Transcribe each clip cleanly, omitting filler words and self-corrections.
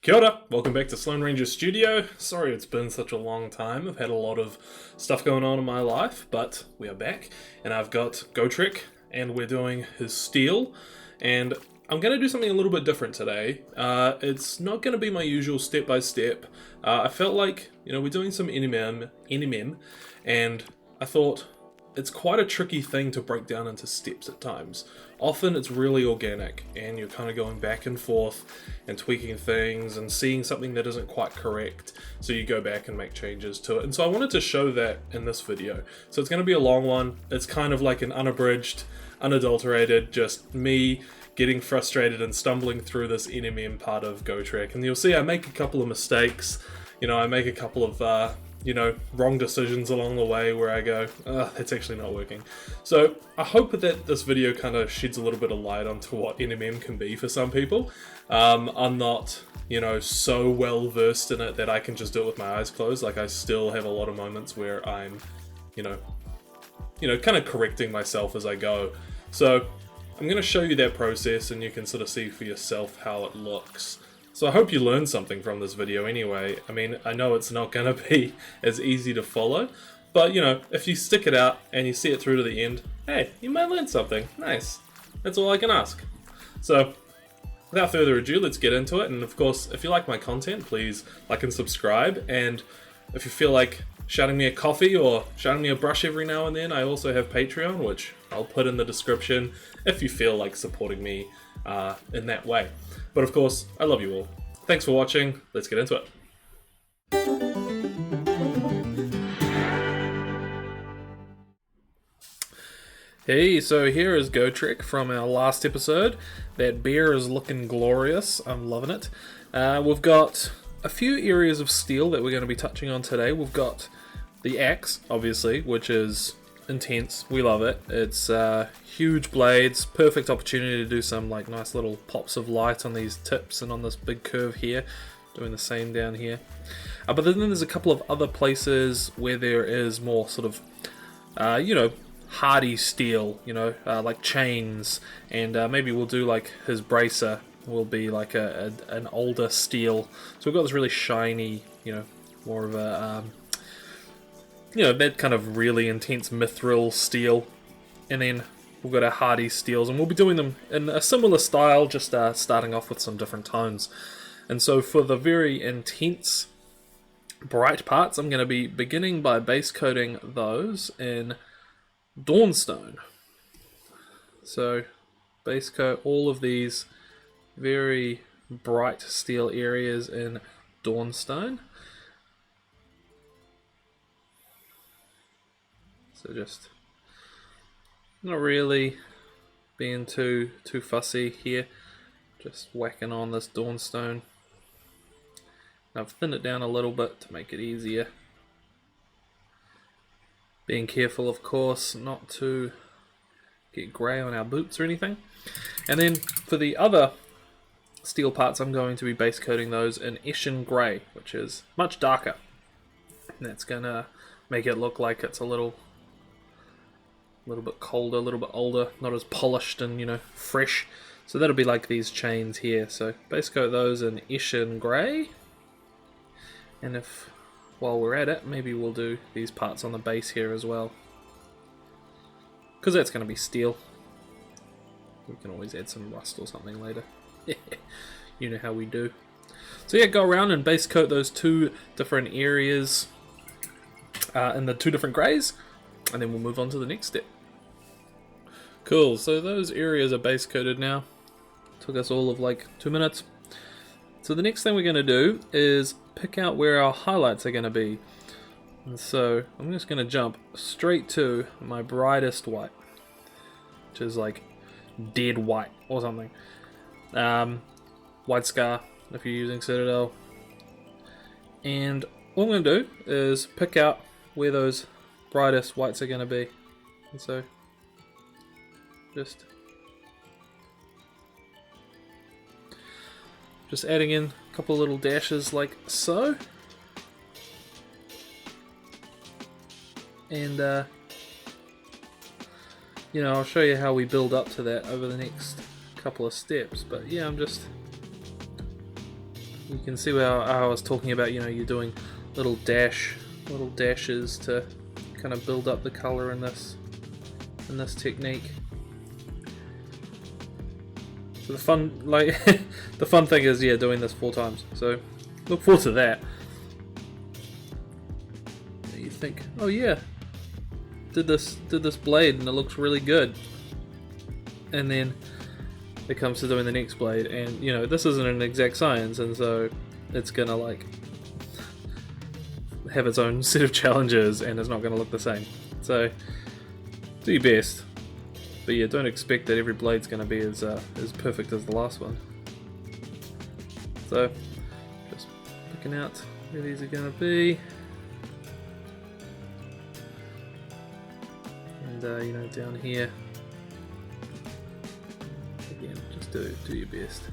Kia ora, welcome back to Sloan Ranger Studio. Sorry it's been such a long time. I've had a lot of stuff going on in my life, but we are back, and I've got Gotrek, and we're doing his steel, and I'm going to do something a little bit different today. It's not going to be my usual step-by-step. I felt like, we're doing some NMM, and I thought it's quite a tricky thing to break down into steps at times. Often it's really organic and you're kind of going back and forth and tweaking things and seeing something that isn't quite correct, so you go back and make changes to it. And so I wanted to show that in this video. So it's going to be a long one. It's kind of like an unabridged, unadulterated, just me getting frustrated and stumbling through this NMM part of Gotrek. And you'll see I make a couple of mistakes. I make a couple of wrong decisions along the way where I go, that's actually not working. So I hope that this video kind of sheds a little bit of light onto what NMM can be for some people. I'm not, so well versed in it that I can just do it with my eyes closed. Like, I still have a lot of moments where I'm, kind of correcting myself as I go. So I'm going to show you that process and you can sort of see for yourself how it looks. So I hope you learned something from this video anyway. I mean, I know it's not going to be as easy to follow, but if you stick it out and you see it through to the end, hey, you might learn something. Nice. That's all I can ask. So without further ado, let's get into it. And of course, if you like my content, please like and subscribe. And if you feel like shouting me a coffee or shouting me a brush every now and then, I also have Patreon, which I'll put in the description if you feel like supporting me in that way. But of course, I love you all. Thanks for watching. Let's get into it. Hey, so here is Gotrek from our last episode. That bear is looking glorious. I'm loving it. We've got a few areas of steel that we're going to be touching on today. We've got the axe, obviously, which is intense. We love it. It's huge blades, perfect opportunity to do some nice little pops of light on these tips and on this big curve here. Doing the same down here. But then there's a couple of other places where there is more sort of, hardy steel, like chains, and maybe we'll do his bracer will be like an older steel. So we've got this really shiny, more of a that kind of really intense mithril steel, and then we've got our hardy steels, and we'll be doing them in a similar style, just starting off with some different tones. And so for the very intense bright parts, I'm going to be beginning by base coating those in Dawnstone. So base coat all of these very bright steel areas in Dawnstone. So just not really being too fussy here, just whacking on this Dawnstone. I've thinned it down a little bit to make it easier. Being careful, of course, not to get grey on our boots or anything. And then for the other steel parts, I'm going to be base coating those in Eshin Grey, which is much darker. And that's going to make it look like it's a little bit colder, a little bit older, not as polished and fresh. So that'll be like these chains here. So base coat those in Eshin Grey, and if while we're at it, maybe we'll do these parts on the base here as well, because that's going to be steel. We can always add some rust or something later. You know how we do. So yeah, go around and base coat those two different areas in the two different greys, and then we'll move on to the next step. Cool, so those areas are base coated now. Took us all of 2 minutes. So the next thing we're going to do is pick out where our highlights are going to be. And so I'm just going to jump straight to my brightest white, which is dead white or something. White Scar if you're using Citadel. And what I'm going to do is pick out where those brightest whites are going to be. And so just adding in a couple of little dashes like so. And I'll show you how we build up to that over the next couple of steps, but yeah, I'm just you can see where I was talking about, you know, you're doing little dashes to kind of build up the color in this technique. So the fun, like, the fun thing is, yeah, doing this 4 times. So look forward to that. You think, oh yeah, did this blade and it looks really good, and then it comes to doing the next blade, and you know, this isn't an exact science, and so it's gonna like have its own set of challenges, and it's not gonna look the same. So do your best. But yeah, don't expect that every blade's going to be as perfect as the last one. So, just picking out where these are going to be. And, you know, down here. Again, just do your best.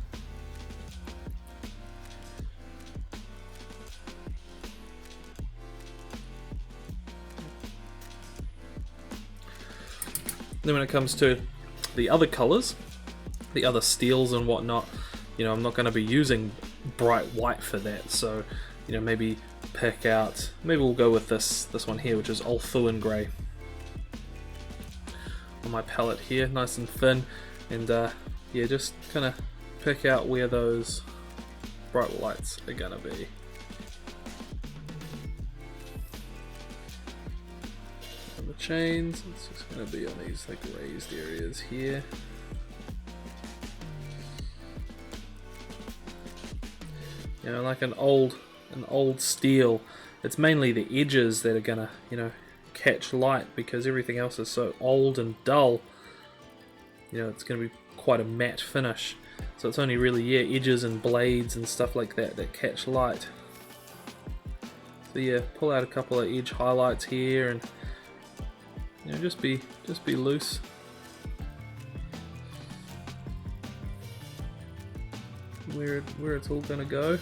Then when it comes to the other colours, the other steels and whatnot, you know, I'm not going to be using bright white for that. So, you know, maybe pick out, maybe we'll go with this one here, which is Ulthuan Grey. On my palette here, nice and thin, and yeah, just kind of pick out where those bright lights are going to be. Chains, it's just going to be on these like raised areas here. You know, like an old steel, it's mainly the edges that are going to, you know, catch light, because everything else is so old and dull. You know, it's going to be quite a matte finish. So it's only really, yeah, edges and blades and stuff like that that catch light. So yeah, pull out a couple of edge highlights here, and you know, just be loose. Where it's all gonna go.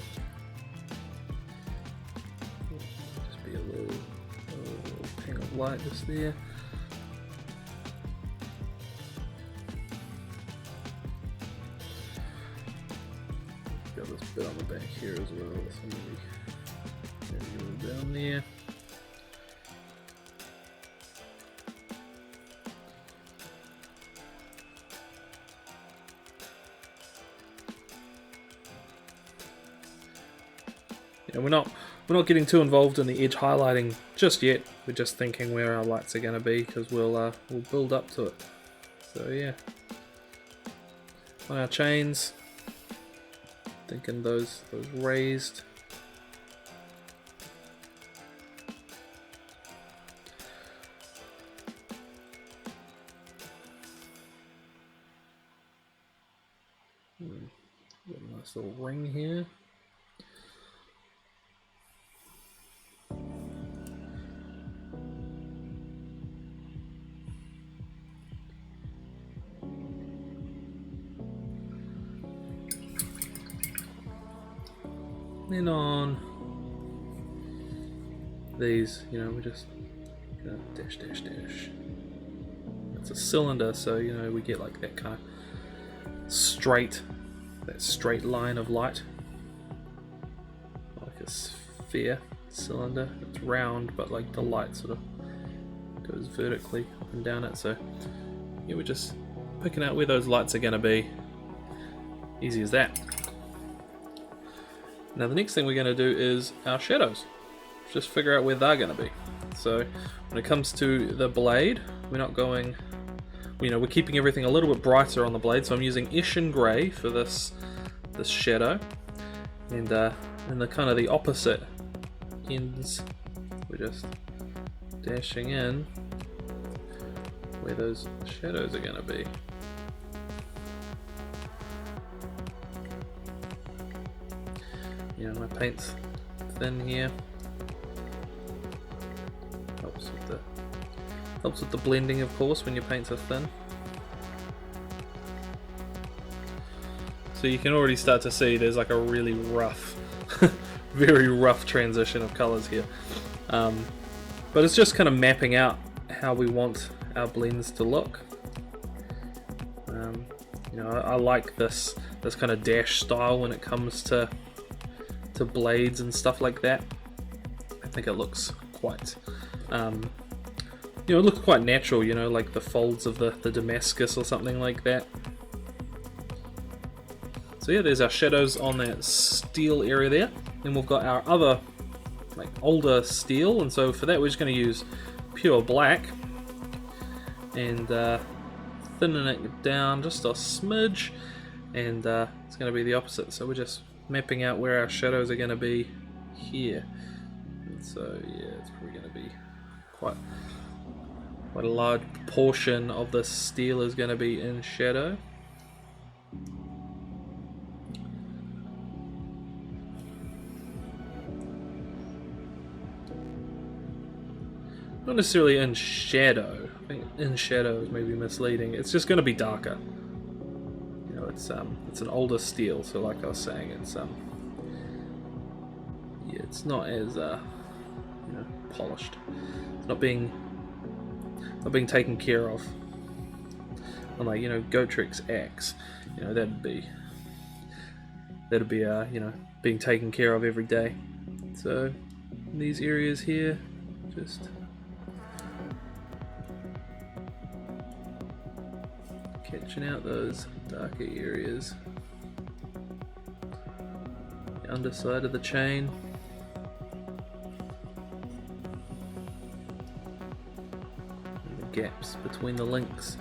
Just be a little ping of light just there. Got this bit on the back here as well. So maybe a little down there. You know, we're not getting too involved in the edge highlighting just yet. We're just thinking where our lights are going to be, because we'll build up to it. So yeah, on our chains, thinking those raised. Got a nice little ring here. Then on these, you know, we just go dash. It's a cylinder, so you know we get like that kind of straight line of light, like a sphere cylinder. It's round, but like the light sort of goes vertically up and down it. So yeah, we're just picking out where those lights are going to be. Easy as that. Now the next thing we're going to do is our shadows. Just figure out where they're going to be. So when it comes to the blade, we're not going, you know, we're keeping everything a little bit brighter on the blade. So I'm using Eshin Grey for this shadow, and in the kind of the opposite ends, we're just dashing in where those shadows are going to be. You know, my paint's thin here. Helps with the blending, of course, when your paints are thin. So you can already start to see there's like a really rough, very rough transition of colors here. But it's just kind of mapping out how we want our blends to look. You know, I like this kind of dash style when it comes to to blades and stuff like that. I think it looks quite, it looks quite natural, like the folds of the Damascus or something like that. So yeah, there's our shadows on that steel area there. Then we've got our other, like, older steel, and so for that we're just going to use pure black and thinning it down just a smidge, and it's going to be the opposite. So we're just mapping out where our shadows are going to be here. And so yeah, it's probably going to be quite a large portion of the steel is going to be in shadow. Not necessarily in shadow. I think in shadow is maybe misleading. It's just going to be darker. It's an older steel, so like I was saying, it's it's not as polished. It's not being taken care of. Unlike Gotrek's axe, that'd be being taken care of every day. So in these areas here, just catching out those darker areas. The underside of the chain. And the gaps between the links.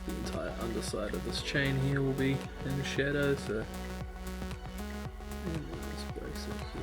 The entire underside of this chain here will be in shadow, so let's brace it here.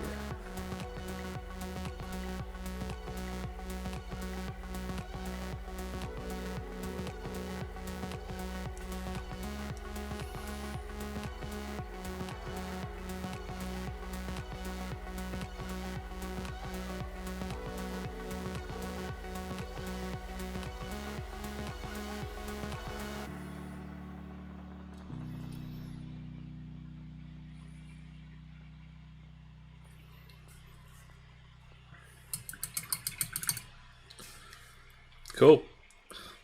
Cool.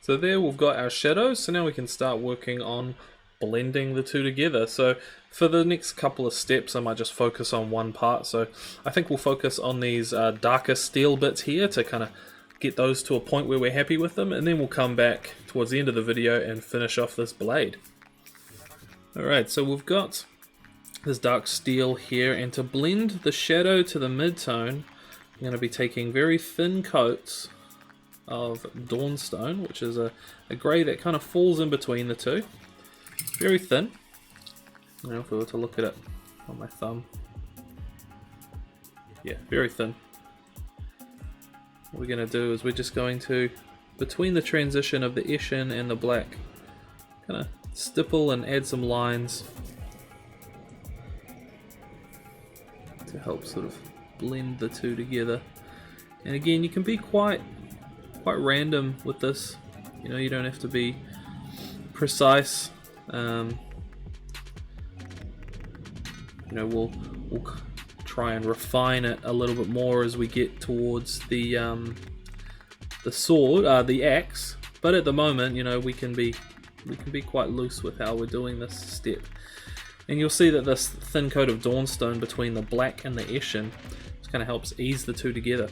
So there we've got our shadows, so now we can start working on blending the two together. So for the next couple of steps I might just focus on one part. So I think we'll focus on these darker steel bits here to kind of get those to a point where we're happy with them, and then we'll come back towards the end of the video and finish off this blade. Alright, so we've got this dark steel here, and to blend the shadow to the mid-tone I'm going to be taking very thin coats of Dawnstone, which is a grey that kind of falls in between the two. Very thin. If we were to look at it on my thumb. Yeah, very thin. What we're going to do is we're just going to, between the transition of the Eshin and the black, kind of stipple and add some lines to help sort of blend the two together. And again, you can be quite random with this. You don't have to be precise. We'll try and refine it a little bit more as we get towards the sword, the axe. But at the moment, we can be quite loose with how we're doing this step. And you'll see that this thin coat of Dawnstone between the black and the Eshin just kind of helps ease the two together.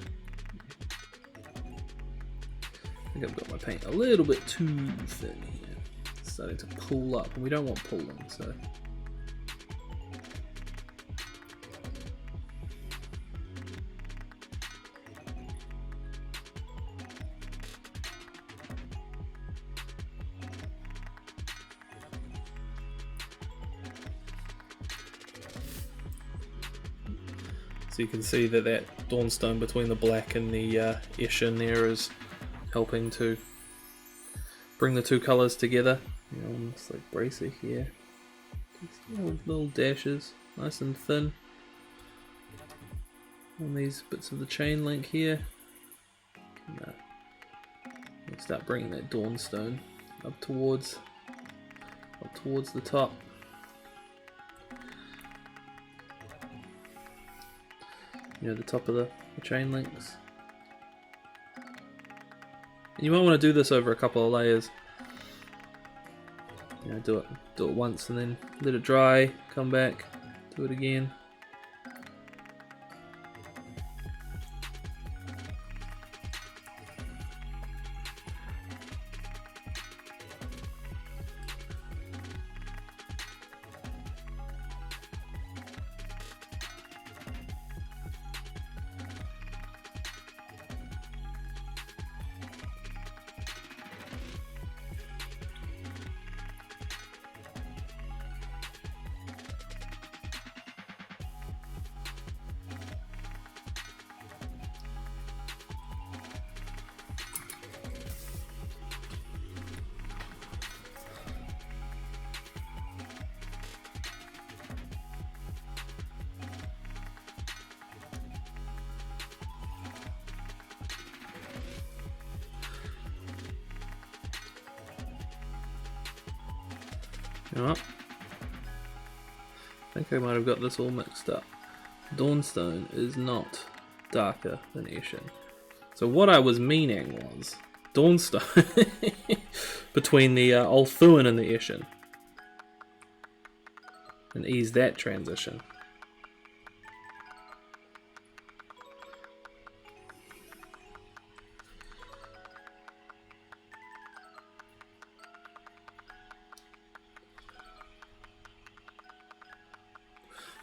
I think I've got my paint a little bit too thin here. It's starting to pull up, and we don't want pulling, so. So you can see that Dawnstone between the black and the Eshin there is helping to bring the two colours together. Almost like bracer here. Just little dashes. nice and thin on these bits of the chain link here. And start bringing that Dawnstone up towards the top. You know, the top of the chain links. And you might want to do this over a couple of layers. You know, do it once and then let it dry, come back, do it again. Oh, I think I might have got this all mixed up. Dawnstone is not darker than Eshin. So what I was meaning was Dawnstone between the Ulthuan and the Eshin. And ease that transition.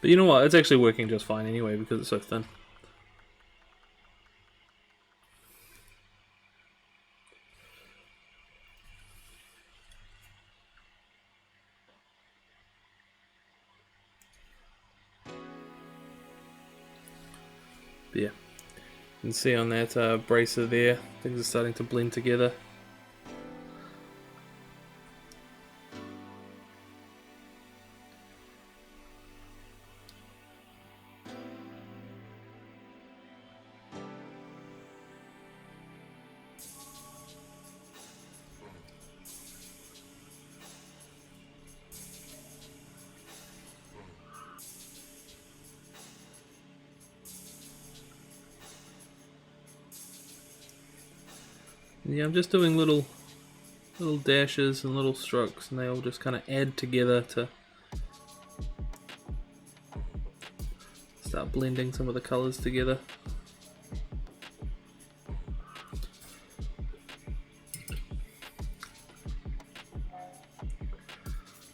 But you know what, it's actually working just fine anyway because it's so thin. But yeah, you can see on that bracer there, things are starting to blend together. Yeah, I'm just doing little dashes and little strokes, and they all just kind of add together to start blending some of the colours together.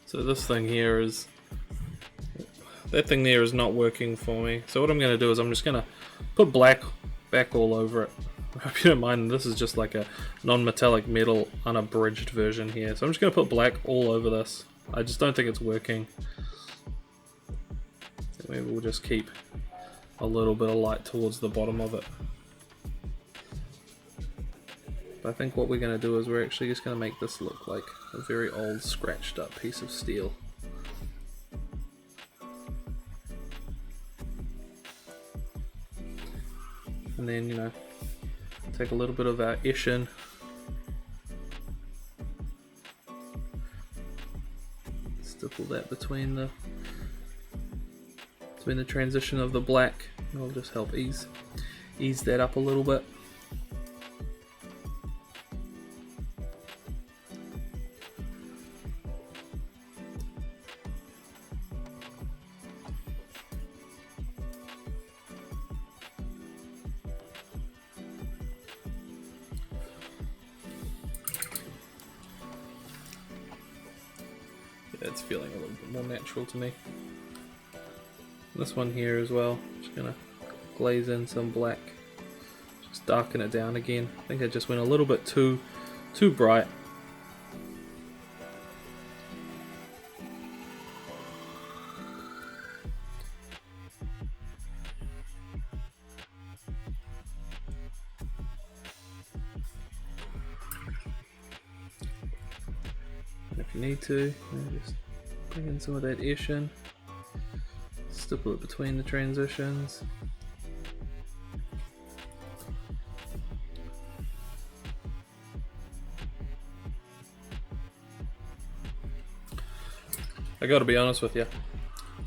So this thing here is, that thing there is not working for me. So what I'm going to do is I'm just going to put black back all over it. I hope you don't mind, this is just like a non-metallic metal unabridged version here. So I'm just going to put black all over this. I just don't think it's working. So maybe we'll just keep a little bit of light towards the bottom of it. But I think what we're going to do is we're actually just going to make this look like a very old scratched up piece of steel. And then, you know, take a little bit of our Eshin, stipple that between the transition of the black. It'll just help ease that up a little bit. It's feeling a little bit more natural to me. This one here as well, just gonna glaze in some black, just darken it down again. I think I just went a little bit too bright. If you need to, just bring in some of that Eshin. Stipple it between the transitions. I gotta be honest with you,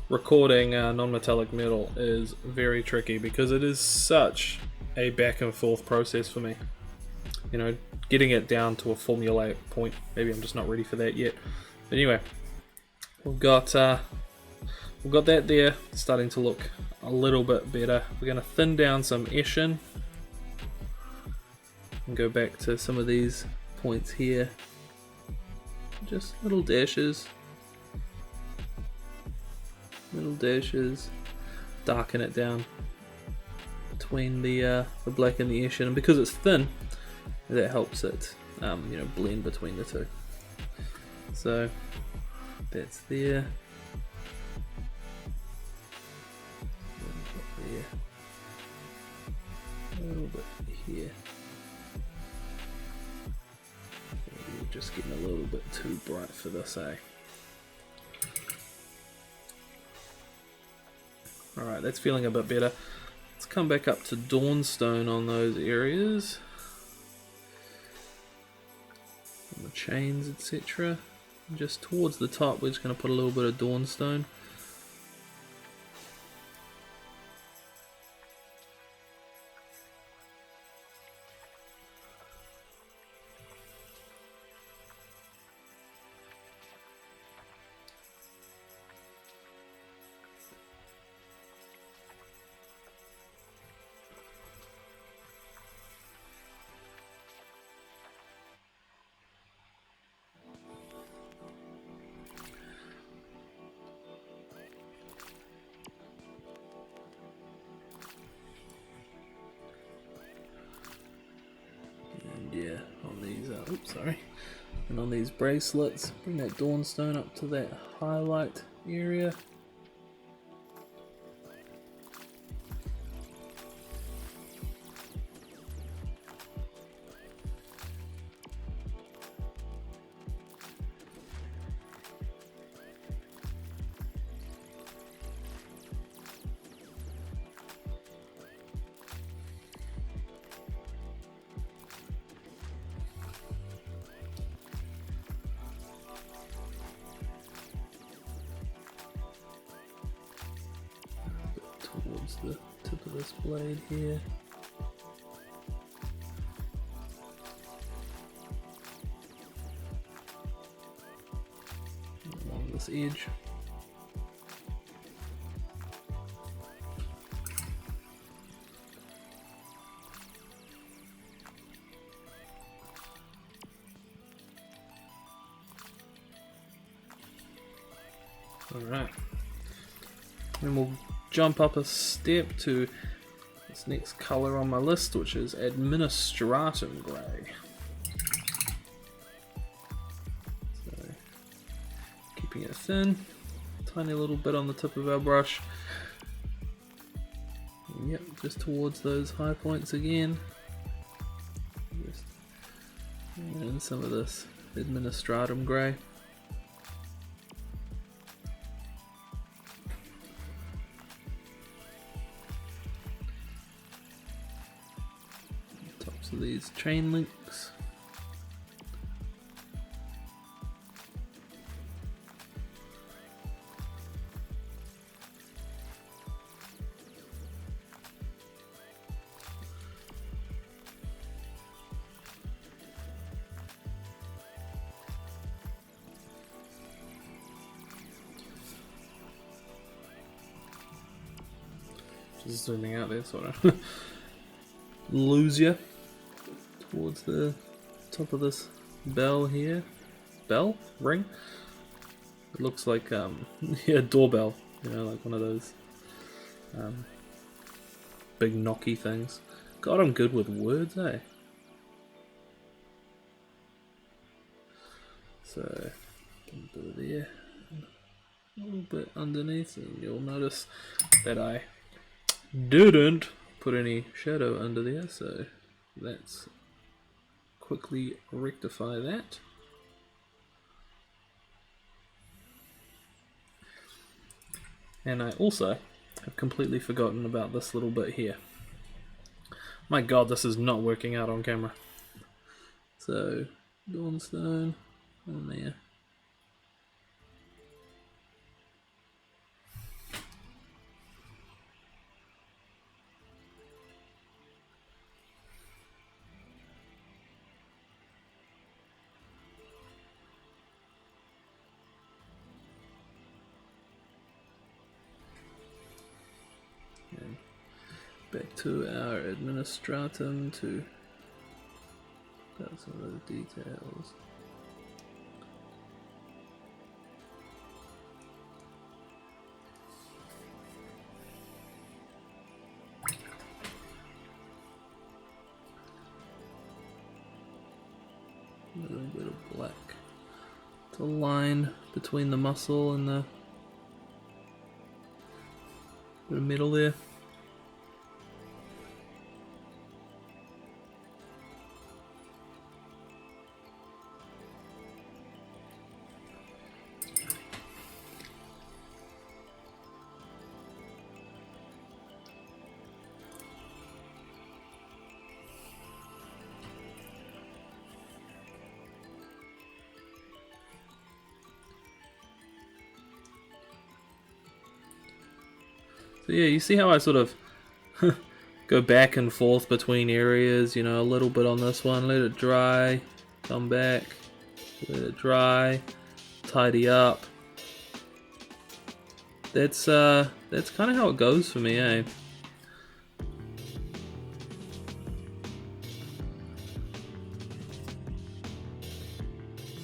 recording non-metallic metal is very tricky because it is such a back and forth process for me. You know, getting it down to a formulaic point. Maybe I'm just not ready for that yet. But anyway, we've got that there, starting to look a little bit better. We're going to thin down some Eshin and go back to some of these points here. Just little dashes. Darken it down between the black and the Eshin, and because it's thin, that helps it you know, blend between the two. So that's there. A little bit here. We're just getting a little bit too bright for this, eh? Alright, that's feeling a bit better. Let's come back up to Dawnstone on those areas. And the chains, etc. Just towards the top, we're just going to put a little bit of Dawnstone. Yeah, on these, and on these bracelets, bring that Dawnstone up to that highlight area. Towards the tip of this blade here. Along this edge. Alright. Then we'll jump up a step to this next colour on my list, which is Administratum Grey. So, keeping it thin, tiny little bit on the tip of our brush. And yep, just towards those high points again. Just and some of this Administratum Grey. So these chain links. Just zooming out there, sort of lose you. Towards the top of this bell here. Bell? Ring? It looks like, yeah, doorbell. You know, like one of those big knocky things. God, I'm good with words, eh? So, a little bit there. A little bit underneath, and you'll notice that I didn't put any shadow under there, so that's quickly rectify that. And I also have completely forgotten about this little bit here. My god, this is not working out on camera. So, Dawnstone on there. And back to our administratum to got some of the details. A little bit of black. The line between the muscle and the middle there. So yeah, you see how I sort of go back and forth between areas, you know, a little bit on this one, let it dry, come back, let it dry, tidy up. That's kind of how it goes for me, eh?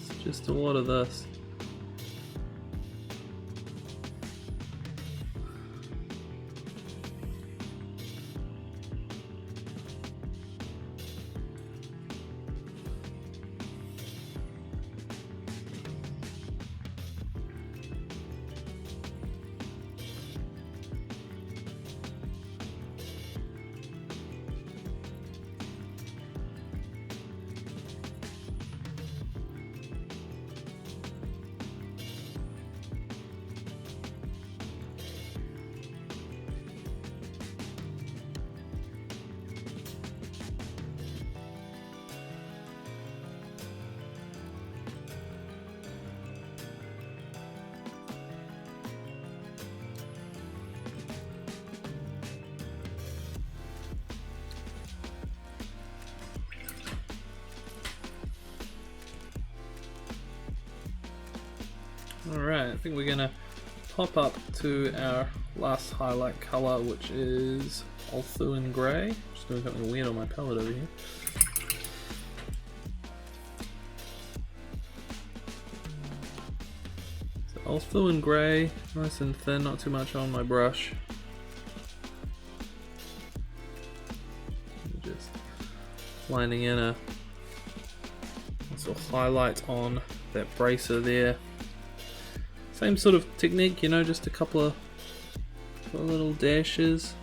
It's just a lot of this. Alright, I think we're gonna pop up to our last highlight colour, which is Ulthuan Grey. Just doing something weird on my palette over here. So Ulthuan Grey, nice and thin, not too much on my brush. Just lining in a sort of highlight on that bracer there. Same sort of technique, you know, just a couple of little dashes.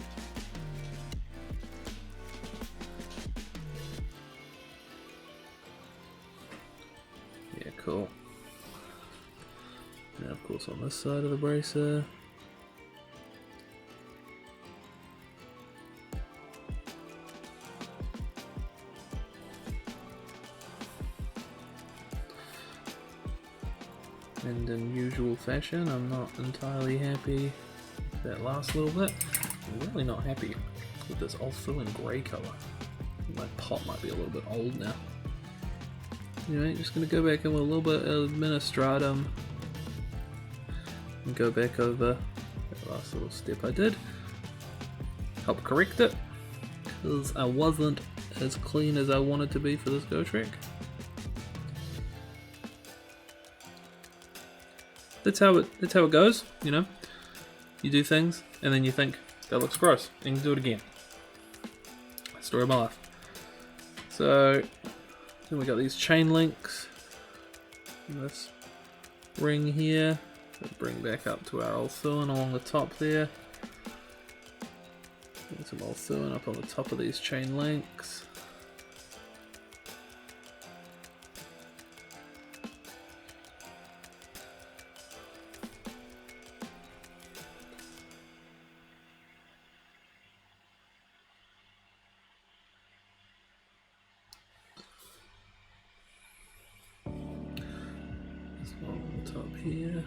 Yeah, cool. Now, of course, on this side of the bracer. And in usual fashion, I'm not entirely happy with that last little bit. I'm really not happy with this Ulthuan Grey colour. My pot might be a little bit old now. Anyway, just going to go back in with a little bit of administratum and go back over that last little step I did. Help correct it, because I wasn't as clean as I wanted to be for this Gotrek. That's how it goes, you know. You do things and then you think that looks gross and you do it again. Story of my life. So then we got these chain links. This ring here. So bring back up to our Ulthuan along the top there. Bring some Ulthuan up on the top of these chain links. here.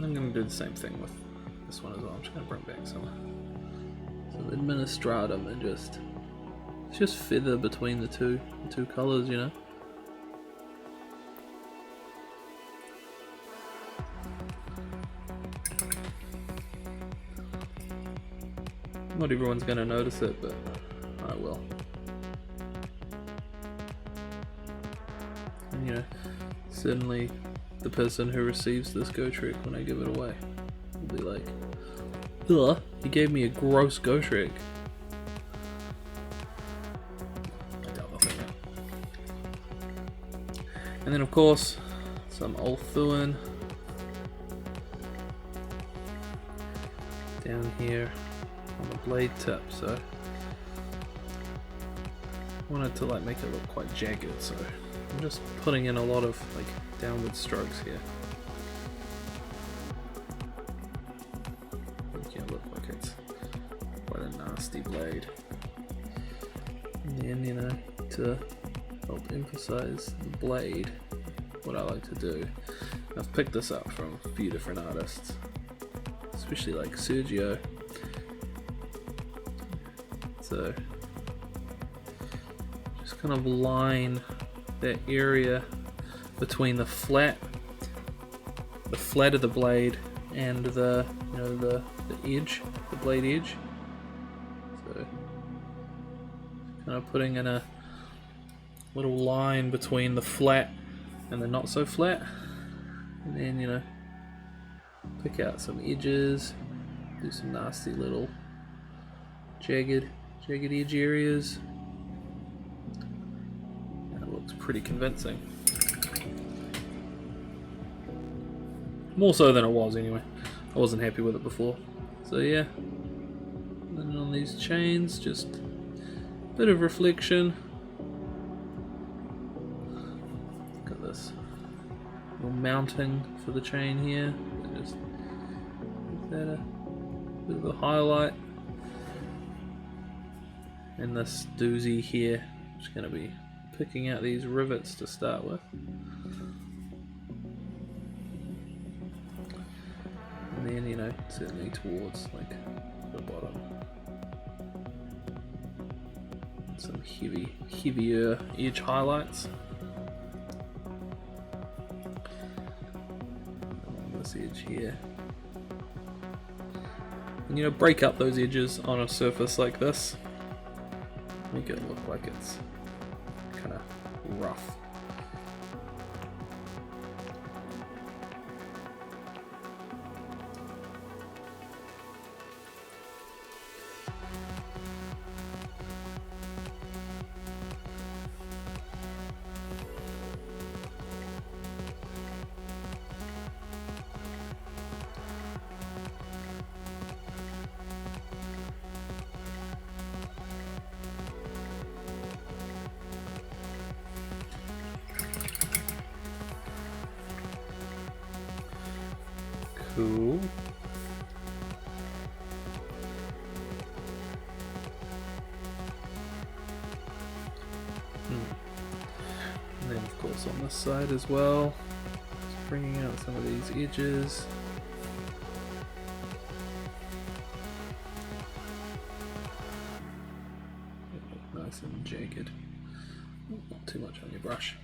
I'm going to do the same thing with this one as well. I'm just going to bring back some administratum and just feather between the two colours, you know. Not everyone's going to notice it, but I will. And, you know, certainly the person who receives this Gotrek when I give it away will be like, ugh, he gave me a gross Gotrek. I doubt nothing. And then of course some Ulthuan down here on the blade tip, so I wanted to like make it look quite jagged, so I'm just putting in a lot of like downward strokes here. Make it look like it's quite a nasty blade. And then, you know, to help emphasize the blade, what I like to do, I've picked this up from a few different artists, especially like Sergio. So just kind of line that area between the flat of the blade and the, you know, the edge, the blade edge. So kind of putting in a little line between the flat and the not so flat, and then, you know, pick out some edges, do some nasty little jagged edge areas. Looks pretty convincing. More so than it was anyway. I wasn't happy with it before. So yeah. And then on these chains, just a bit of reflection. Look at this little mounting for the chain here. Just give that a bit of a highlight. And this doozy here, just going to be picking out these rivets to start with, and then, you know, certainly towards like the bottom, some heavier edge highlights on this edge here, and, you know, break up those edges on a surface like this, make it look like it's kind of rough. Cool. And then of course on this side as well, just bringing out some of these edges. Nice and jagged. Not too much on your brush.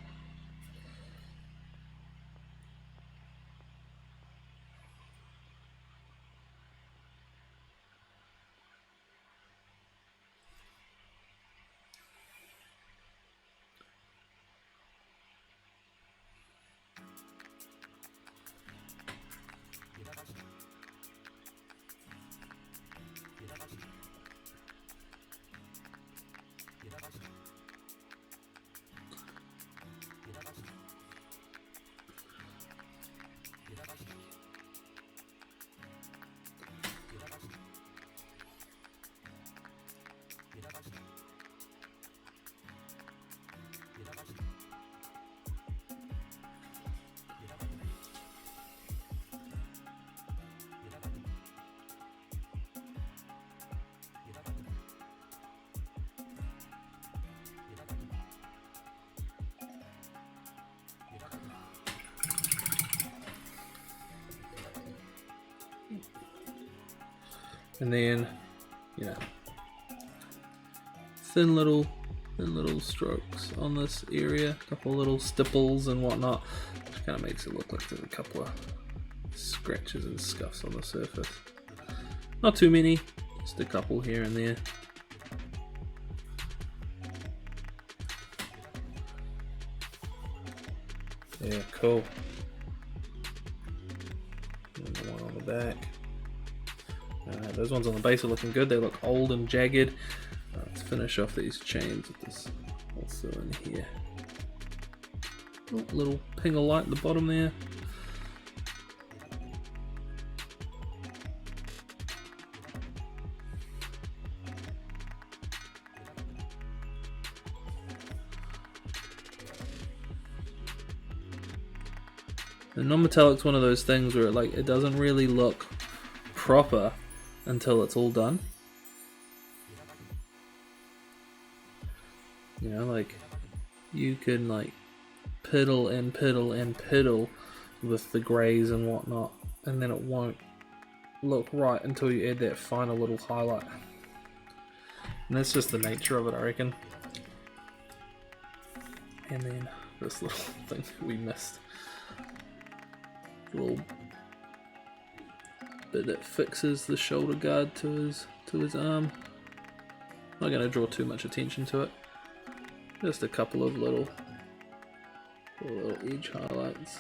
And then, you know, thin little strokes on this area, a couple little stipples and whatnot, which kind of makes it look like there's a couple of scratches and scuffs on the surface. Not too many, just a couple here and there. Yeah, cool. And the one on the back. Those ones on the base are looking good. They look old and jagged. Let's finish off these chains with this also in here. Oh, little ping of light at the bottom there. The non-metallic's one of those things where it doesn't really look proper until it's all done. You know, like you can like piddle and piddle and piddle with the greys and whatnot, and then it won't look right until you add that final little highlight. And that's just the nature of it, I reckon. And then this little thing we missed. Little bit that fixes the shoulder guard to his arm. I'm not going to draw too much attention to it. Just a couple of little edge highlights.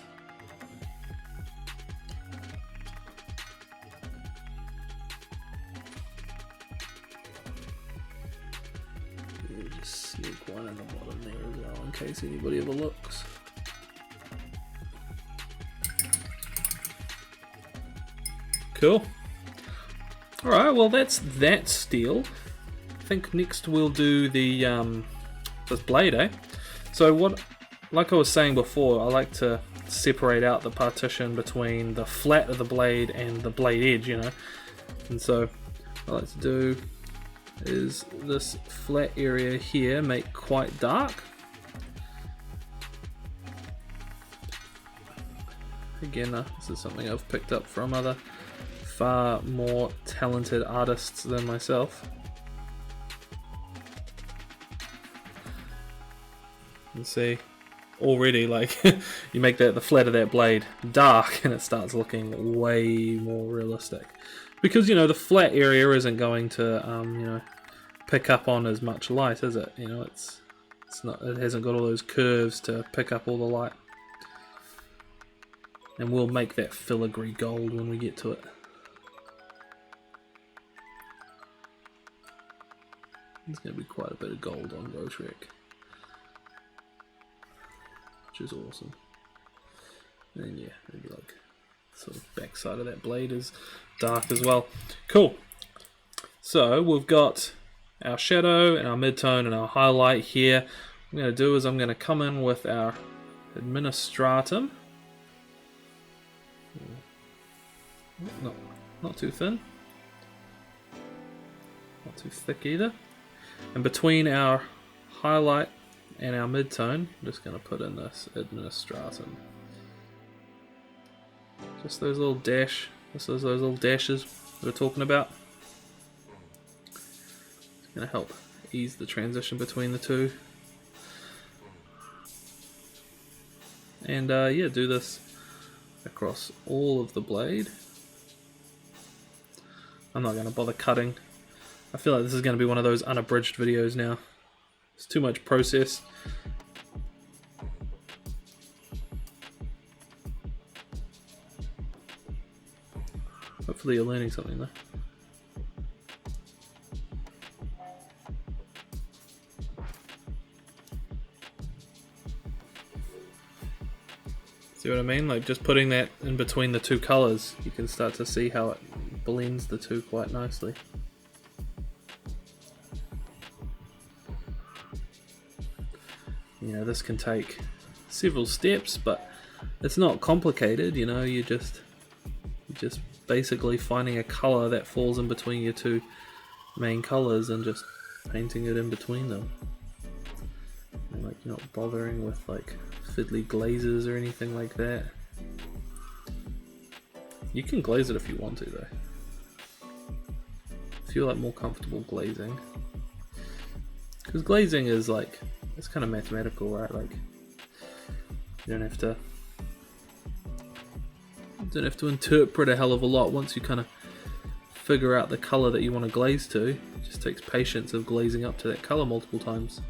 Just sneak one in the bottom there as well in case anybody ever looks. Cool. Alright, well that's that steel. I think next we'll do the this blade, eh? So what, like I was saying before, I like to separate out the partition between the flat of the blade and the blade edge, you know. And so what I like to do is this flat area here make quite dark. Again, this is something I've picked up from other far more talented artists than myself. And see, already like you make the flat of that blade dark and it starts looking way more realistic. Because, you know, the flat area isn't going to you know, pick up on as much light, is it? You know, it's not, it hasn't got all those curves to pick up all the light. And we'll make that filigree gold when we get to it. There's going to be quite a bit of gold on Gotrek, which is awesome. And yeah, maybe like sort of back side of that blade is dark as well. Cool. So we've got our shadow and our midtone and our highlight here. What I'm going to do is I'm going to come in with our administratum. Not too thin, not too thick either. And between our highlight and our midtone, I'm just going to put in this administratum. Just those little dash, just those little dashes that we're talking about. It's going to help ease the transition between the two. And yeah, do this across all of the blade. I'm not going to bother cutting. I feel like this is going to be one of those unabridged videos now. It's too much process. Hopefully you're learning something though. See what I mean? Like just putting that in between the two colours, you can start to see how it blends the two quite nicely. You know, this can take several steps, but it's not complicated. You know, you're just basically finding a color that falls in between your two main colors and just painting it in between them. And like, you're not bothering with like fiddly glazes or anything like that. You can glaze it if you want to though. feel like more comfortable glazing. Because glazing is like, it's kind of mathematical, right? Like, you don't have to interpret a hell of a lot once you kind of figure out the color that you want to glaze to. It just takes patience of glazing up to that color multiple times.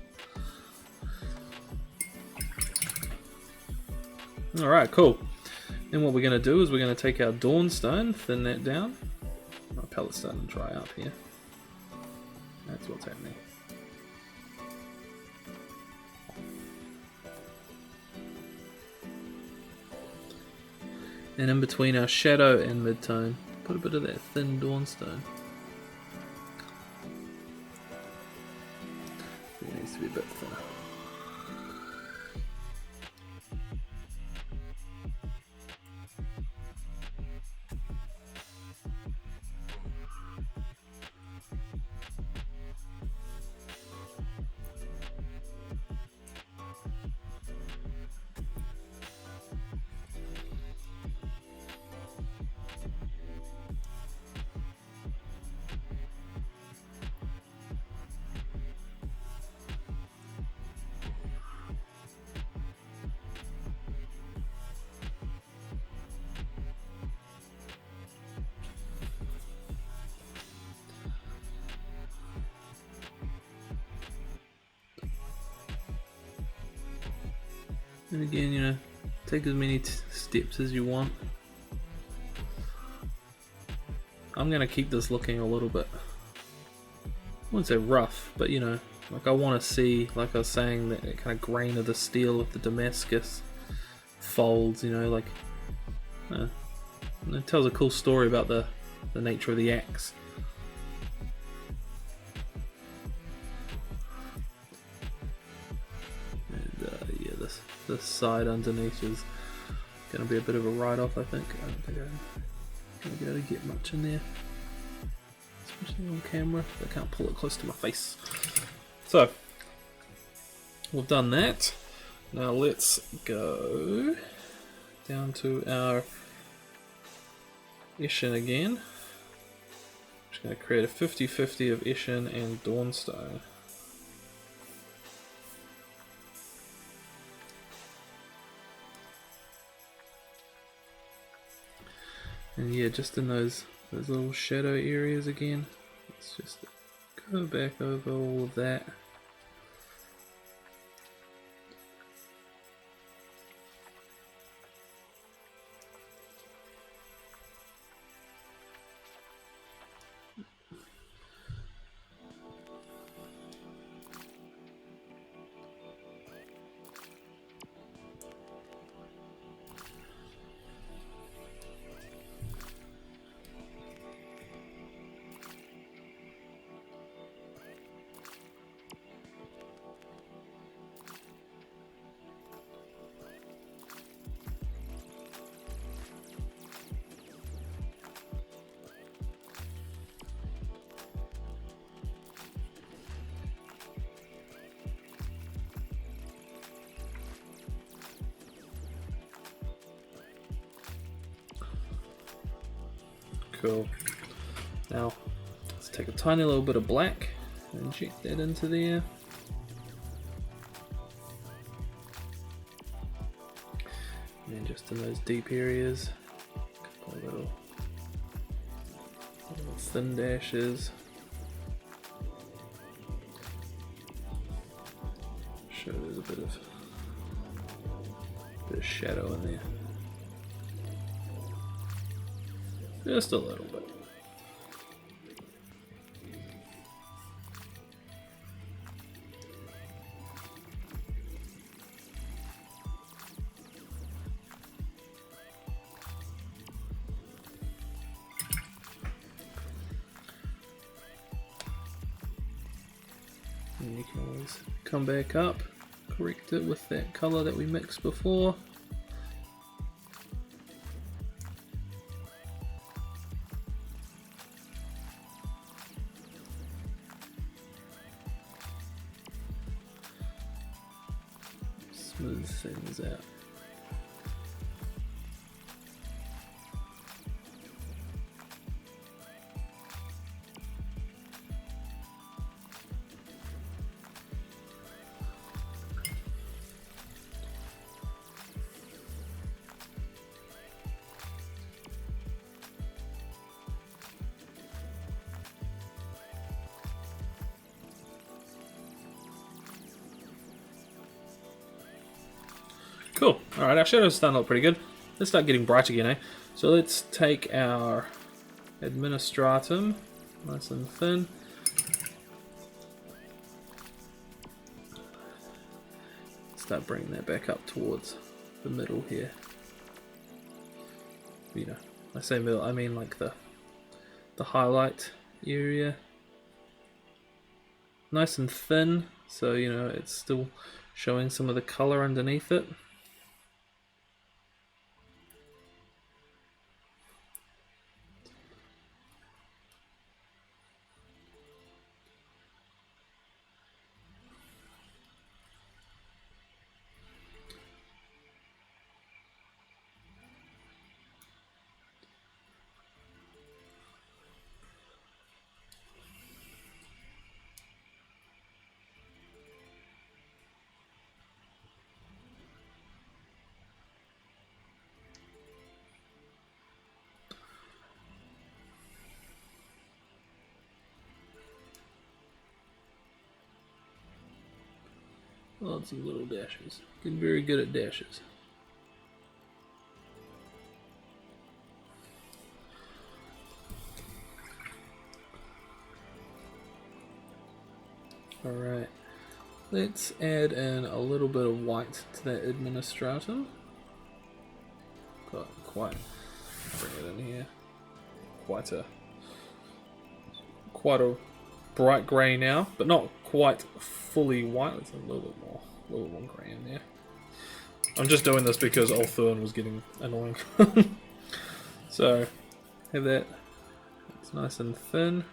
Alright, cool. Then what we're going to do is we're going to take our Dawnstone, thin that down. My pallette's starting to dry out here. That's what's happening. And in between our shadow and midtone, put a bit of that thin Dawnstone. It needs to be a bit thinner. And again, you know, take as many steps as you want. I'm going to keep this looking a little bit, I wouldn't say rough, but you know, like I want to see, like I was saying, that kind of grain of the steel of the Damascus folds, you know, like it tells a cool story about the nature of the axe. This side underneath is going to be a bit of a write-off, I think. I don't think I'm going to be able to get much in there, especially on camera. I can't pull it close to my face. So, we've done that. Now let's go down to our Eshin again. I'm just going to create a 50-50 of Eshin and Dawnstone. And yeah, just in those little shadow areas again, let's just go back over all of that. Cool. Now, let's take a tiny little bit of black and inject that into there. And then just in those deep areas, a couple of little thin dashes. Show there's a bit of shadow in there. Just a little bit. And you can always come back up, correct it with that color that we mixed before. Smooth things out. Cool. Alright, our shadows starting to look pretty good. Let's start getting bright again, eh? So let's take our administratum, nice and thin. Start bringing that back up towards the middle here. You know, I say middle, I mean like the highlight area. Nice and thin, so you know it's still showing some of the color underneath it. Lots of little dashes. Getting very good at dashes. Alright, let's add in a little bit of white to that administratum. Got quite, bring it in here. Quite a bright grey now, but not quite fully white. There's a little bit more grey in there. I'm just doing this because Ulthuan was getting annoying. So, have that. It's nice and thin.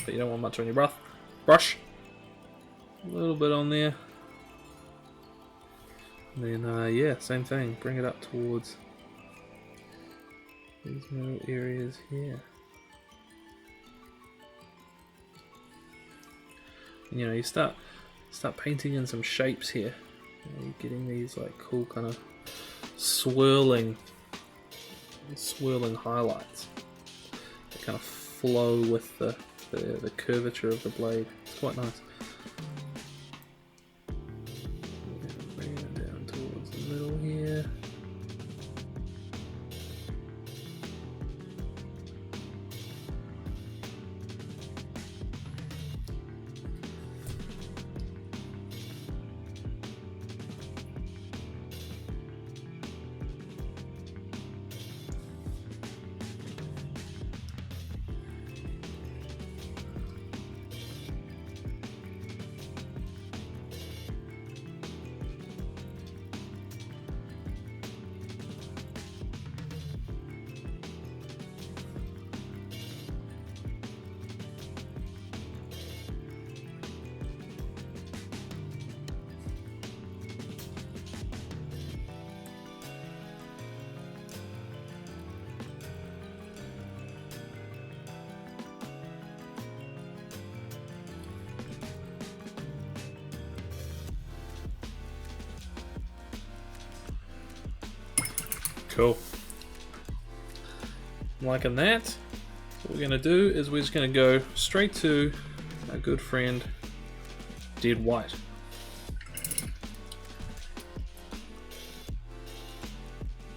But you don't want much on your brush. A little bit on there. And then, yeah, same thing. Bring it up towards these middle areas here. And, you know, you start painting in some shapes here. You know, you're getting these like cool kind of swirling highlights that kind of flow with the curvature of the blade. It's quite nice. Bring it down towards the middle here. Cool. I'm liking that. What we're going to do is we're just going to go straight to our good friend Dead White.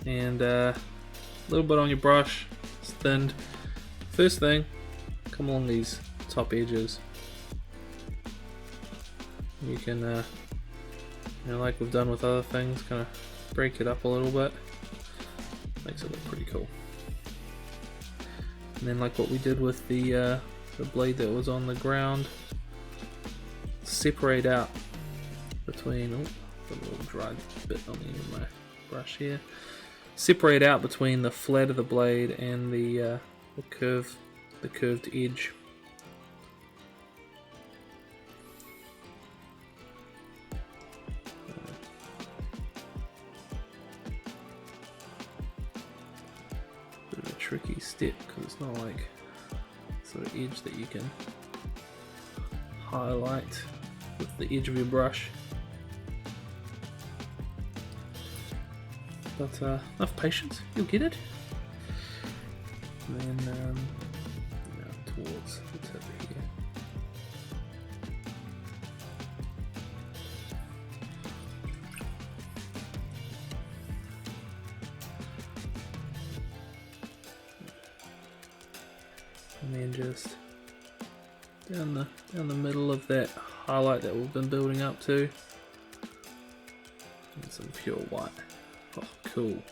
And a little bit on your brush. It's thinned. First thing, come along these top edges. You can, you know, like we've done with other things, kind of break it up a little bit. Makes it look pretty cool. And then like what we did with the blade that was on the ground, separate out between, oh, got a little dried bit on the end of my brush here. Separate out between the flat of the blade and the curved edge. Tricky step because it's not like sort of edge that you can highlight with the edge of your brush, but enough patience, you'll get it. And then towards the tip here. and then just down the middle of that highlight that we've been building up to, and some pure white. Oh, cool.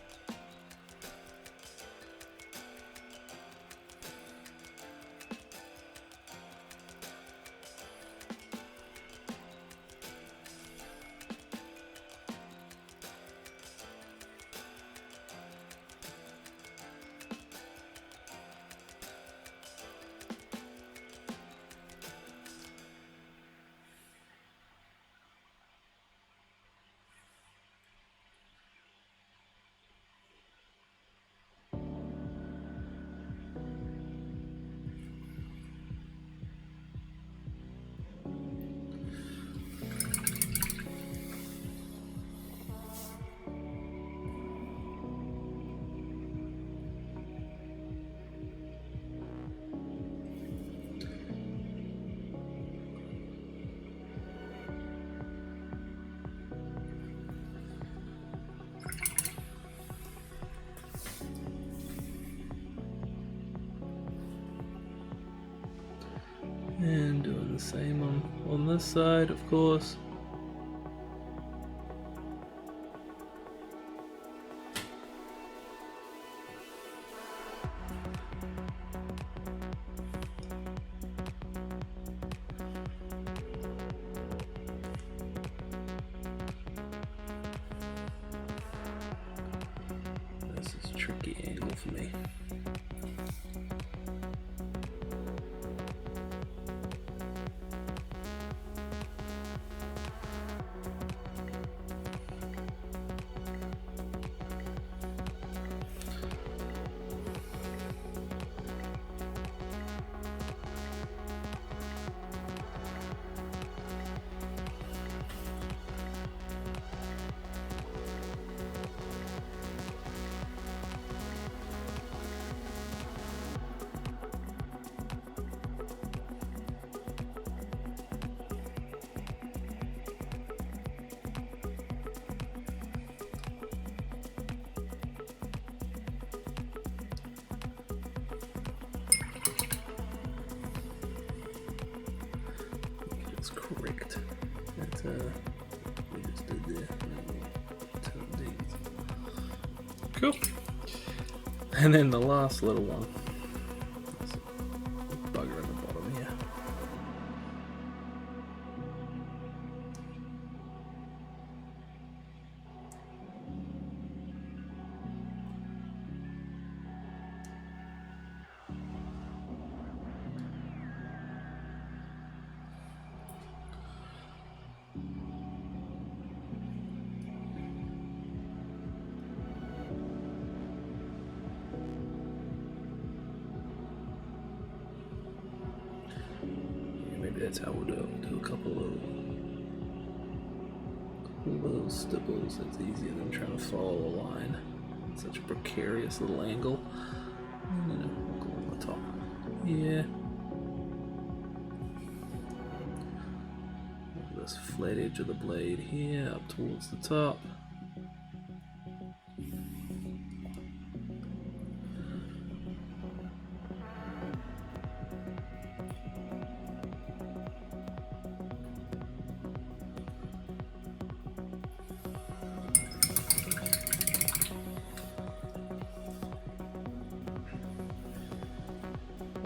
And doing the same on this side, of course. This is a tricky angle for me. Correct. That we just did there. Cool. And then the last little one. There's a bugger in the bottom here. That's how we'll do it. We'll do a couple little stiples. That's easier than trying to follow a line. Such a precarious little angle. And then we'll go on the top. Yeah. This flat edge of the blade here up towards the top.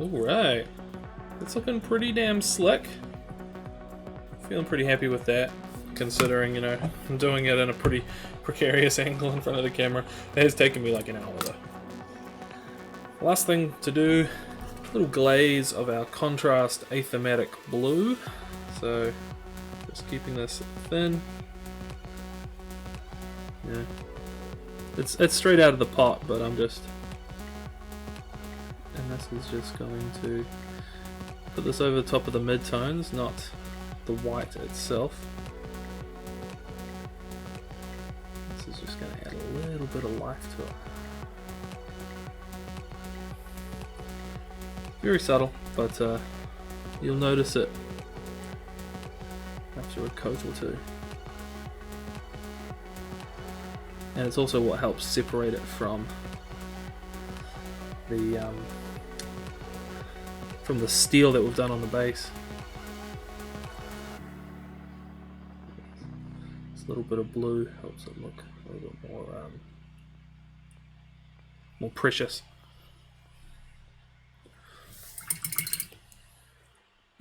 Alright, it's looking pretty damn slick. Feeling pretty happy with that, considering, you know, I'm doing it in a pretty precarious angle in front of the camera. It has taken me like an hour though. Last thing to do, a little glaze of our contrast Aethermatic blue. So, just keeping this thin. Yeah, it's straight out of the pot, but I'm just... And this is just going to put this over the top of the mid-tones, not the white itself. This is just going to add a little bit of life to it. Very subtle, but you'll notice it after a coat or two. And it's also what helps separate it from the from the steel that we've done on the base. This little bit of blue helps it look a little bit more precious.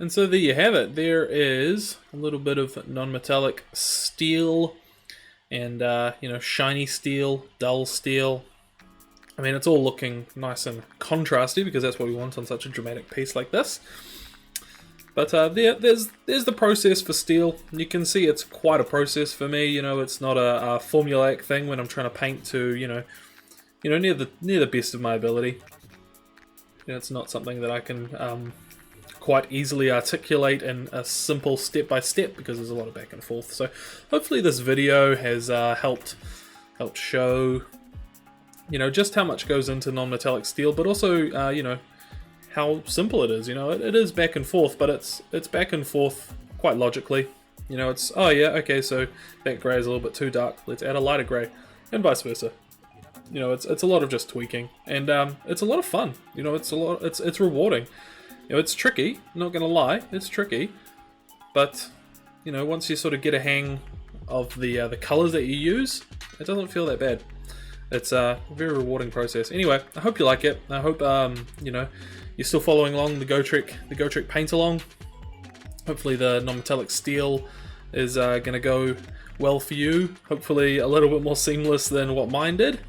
And so there you have it. There is a little bit of non-metallic steel and you know, shiny steel, dull steel. I mean, it's all looking nice and contrasty because that's what we want on such a dramatic piece like this. But there's the process for steel. You can see it's quite a process for me. You know, it's not a formulaic thing when I'm trying to paint to you know near the best of my ability. You know, it's not something that I can quite easily articulate in a simple step-by-step because there's a lot of back and forth. So hopefully this video has helped show you know just how much goes into non-metallic steel, but also you know how simple it is. You know, it is back and forth, but it's back and forth quite logically. You know, it's, oh yeah, okay, so that grey is a little bit too dark, let's add a lighter grey, and vice versa. You know, it's a lot of just tweaking, and it's a lot of fun. You know, it's rewarding. You know, it's tricky, not gonna lie, it's tricky, but you know, once you sort of get a hang of the colours that you use, it doesn't feel that bad. It's a very rewarding process. Anyway, I hope you like it. I hope you know, you're still following along the Gotrek paint along. Hopefully the non-metallic steel is gonna go well for you. Hopefully a little bit more seamless than what mine did.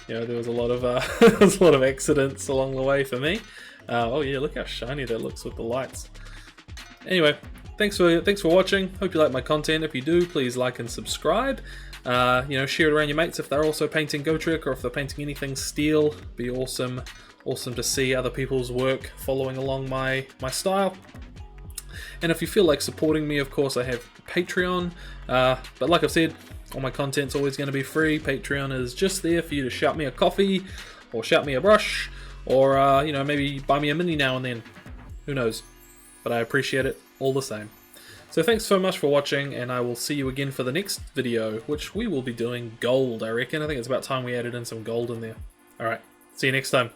You know, there was a lot of there was a lot of accidents along the way for me. Oh yeah, look how shiny that looks with the lights. Anyway, thanks for watching. Hope you like my content. If you do, please like and subscribe. You know, share it around your mates if they're also painting Gotrek or if they're painting anything steel. Be awesome to see other people's work following along my style. And if you feel like supporting me, of course, I have Patreon. But like I've said, all my content's always going to be free. Patreon is just there for you to shout me a coffee, or shout me a brush, or you know, maybe buy me a mini now and then. Who knows? But I appreciate it all the same. So thanks so much for watching, and I will see you again for the next video, which we will be doing gold, I reckon. I think it's about time we added in some gold in there. Alright, see you next time.